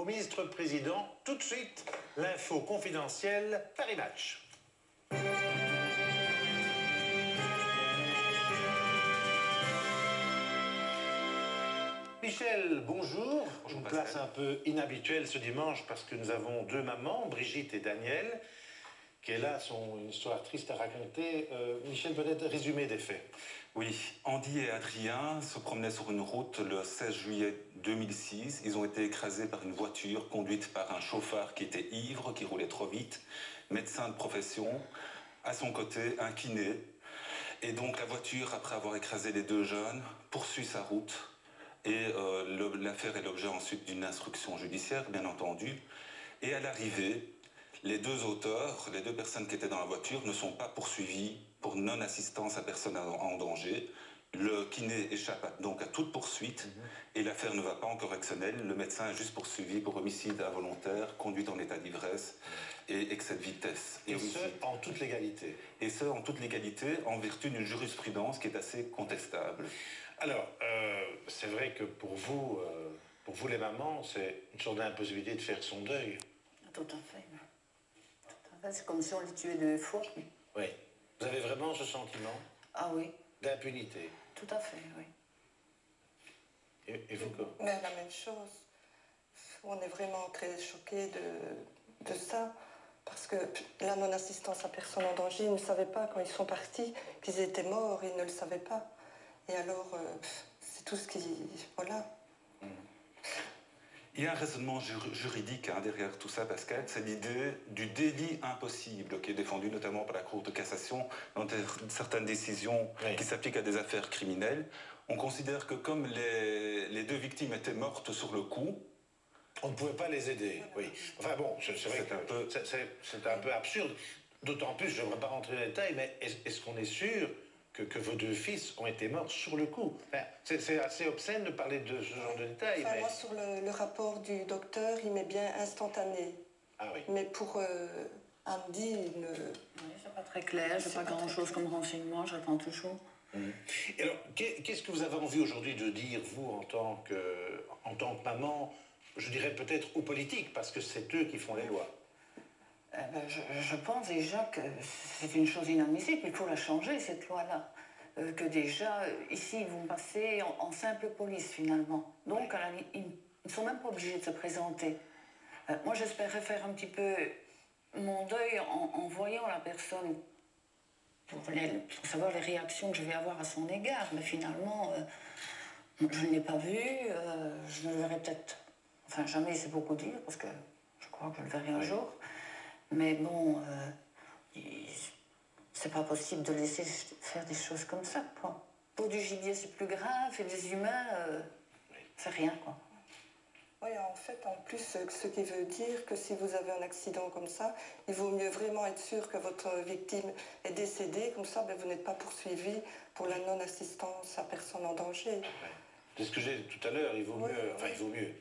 au ministre-président. Tout de suite, l'info confidentielle Paris Match. Michel, bonjour. Bonjour, Une Pascal. place un peu inhabituelle ce dimanche parce que nous avons deux mamans, Brigitte et Daniel, qui hélas ont une histoire triste à raconter. Michel, peut-être résumé des faits. Oui, Andy et Adrien se promenaient sur une route le 16 juillet 2006. Ils ont été écrasés par une voiture conduite par un chauffard qui était ivre, qui roulait trop vite, médecin de profession, à son côté un kiné. Et donc la voiture, après avoir écrasé les deux jeunes, poursuit sa route. Et l'affaire est l'objet ensuite d'une instruction judiciaire, bien entendu. Et à l'arrivée, les deux auteurs, les deux personnes qui étaient dans la voiture, ne sont pas poursuivis pour non-assistance à personne en danger. Le kiné échappe donc à toute poursuite et l'affaire ne va pas en correctionnel. Le médecin est juste poursuivi pour homicide involontaire, conduite en état d'ivresse et excès de vitesse. Et ce, en toute légalité. Et ce, en toute légalité, en vertu d'une jurisprudence qui est assez contestable. Alors, c'est vrai que pour vous les mamans, c'est une sorte d'impossibilité de faire son deuil. Tout à fait. C'est comme si on les tuait deux fois. Oui. Vous avez vraiment ce sentiment? Ah oui. D'impunité? Tout à fait, oui. Et vous quoi? Mais la même chose. On est vraiment très choqués de ça. Parce que la non-assistance à personne en danger, ils ne savaient pas quand ils sont partis qu'ils étaient morts, ils ne le savaient pas. Et alors, c'est tout ce qui... Voilà. Il y a un raisonnement juridique derrière tout ça, Pascal. C'est l'idée du délit impossible qui est défendu notamment par la Cour de cassation dans certaines décisions qui s'appliquent à des affaires criminelles. On considère que comme les deux victimes étaient mortes sur le coup, on ne pouvait pas les aider, oui. Enfin bon, c'est vrai que c'est un peu absurde. D'autant plus, je ne voudrais pas rentrer dans les détails, mais est-ce qu'on est sûr que vos deux fils ont été morts sur le coup? Enfin, c'est assez obscène de parler de ce genre de détails. Enfin, mais... moi, sur le rapport du docteur, il met bien instantané. Ah oui. Mais pour Andy, il ne... Oui, c'est pas très clair, j'ai pas grand-chose comme renseignement, j'attends toujours. Et alors, qu'est-ce que vous avez envie aujourd'hui de dire, vous, en tant que maman, je dirais peut-être aux politiques, parce que c'est eux qui font les lois? Je pense déjà que c'est une chose inadmissible, il faut la changer, cette loi-là. Que déjà, ici, ils vont passer en simple police, finalement. Donc, ils ne sont même pas obligés de se présenter. Moi, j'espérais faire un petit peu mon deuil en voyant la personne pour savoir les réactions que je vais avoir à son égard. Mais finalement, je ne l'ai pas vu, je le verrai peut-être... Enfin, jamais, c'est beaucoup dire, parce que je crois que je le verrai un jour. Mais bon, c'est pas possible de laisser faire des choses comme ça, quoi. Pour du gibier, c'est plus grave, et des humains, c'est rien, quoi. Oui, en fait, en plus, ce qui veut dire que si vous avez un accident comme ça, il vaut mieux vraiment être sûr que votre victime est décédée, comme ça, ben, vous n'êtes pas poursuivi pour la non-assistance à personne en danger. C'est ce que j'ai dit tout à l'heure, il vaut mieux... Enfin, il vaut mieux.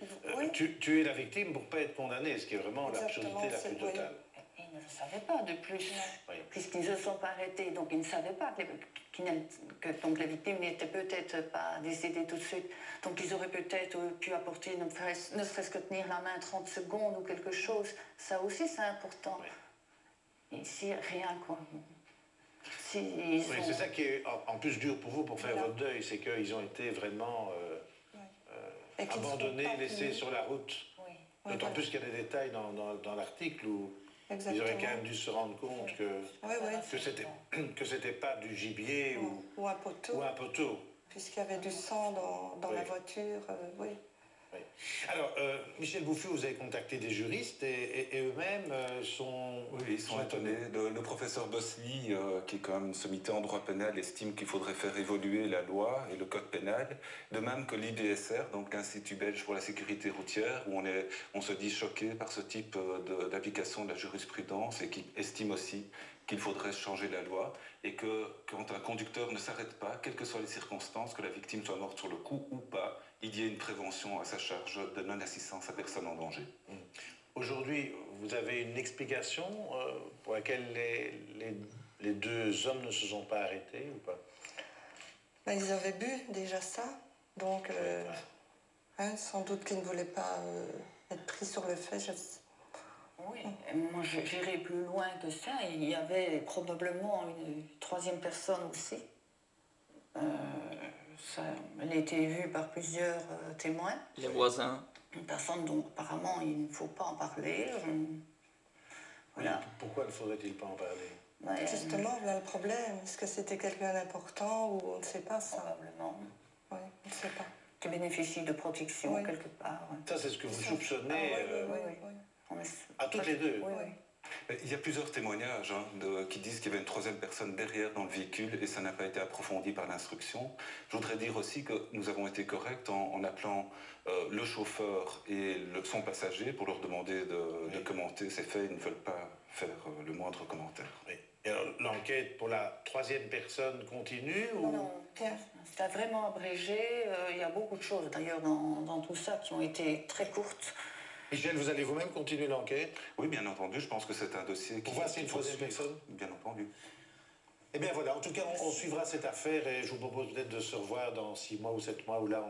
Tuer la victime pour ne pas être condamné, ce qui est vraiment l'absurdité la plus totale. Ils ne le savaient pas, de plus, puisqu'ils ne se sont pas arrêtés. Donc, ils ne savaient pas que la victime n'était peut-être pas décédée tout de suite. Donc, ils auraient peut-être pu apporter, ne serait-ce que tenir la main 30 secondes ou quelque chose. Ça aussi, c'est important. Ici, rien, quoi. Oui, c'est ça qui est en plus dur pour vous pour faire votre deuil, c'est qu'ils ont été vraiment abandonnés, laissés sur la route. D'autant plus qu'il y a des détails dans l'article où ils auraient quand même dû se rendre compte que c'était pas du gibier ou un poteau. Ou un poteau. Puisqu'il y avait du sang dans la voiture, oui. Oui. Alors, Michel Bouffiou, vous avez contacté des juristes et eux-mêmes sont... Oui, ils sont étonnés. Le professeur Bosley, qui est quand même sommité en droit pénal, estime qu'il faudrait faire évoluer la loi et le code pénal, de même que l'IBSR, donc l'Institut belge pour la sécurité routière, où on se dit choqué par ce type d'application de la jurisprudence et qui estime aussi qu'il faudrait changer la loi et que quand un conducteur ne s'arrête pas, quelles que soient les circonstances, que la victime soit morte sur le coup ou pas, il y ait une prévention à sa charge de non-assistance à personne en danger. Aujourd'hui, vous avez une explication pour laquelle les deux hommes ne se sont pas arrêtés ou pas? Ben, ils avaient bu déjà ça, donc sans doute qu'ils ne voulaient pas être pris sur le fait. Oui, et moi j'irai plus loin que ça. Il y avait probablement une troisième personne aussi. Elle a été vue par plusieurs témoins. Les voisins. Une personne dont apparemment il ne faut pas en parler. Voilà. Oui, pourquoi ne faudrait-il pas en parler? Ouais, Justement, là, le problème, est-ce que c'était quelqu'un d'important ou on ne sait pas ça? probablement. Oui, on ne sait pas. Qui bénéficie de protection Oui. quelque part. Ouais. Ça, c'est ce que vous soupçonnez On est- à toutes les deux. Oui, oui. Il y a plusieurs témoignages qui disent qu'il y avait une troisième personne derrière dans le véhicule et ça n'a pas été approfondi par l'instruction. Je voudrais dire aussi que nous avons été corrects en appelant le chauffeur et son passager pour leur demander de commenter ces faits. Ils ne veulent pas faire le moindre commentaire. Oui. Et alors, l'enquête pour la troisième personne continue ou... Non, Bien. c'est vraiment abrégé. Il y a beaucoup de choses d'ailleurs dans tout ça qui ont été très courtes. Michel, vous allez vous-même continuer l'enquête? Oui, bien entendu, je pense que c'est un dossier qui... Pour voir s'il y a une troisième personne? Bien entendu. Eh bien voilà, en tout cas, on suivra cette affaire et je vous propose peut-être de se revoir dans 6 mois ou 7 mois où là,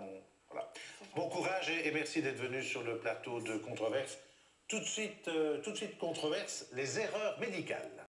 voilà. Bon courage et merci d'être venu sur le plateau de Controverse. Tout de suite, Controverse, les erreurs médicales.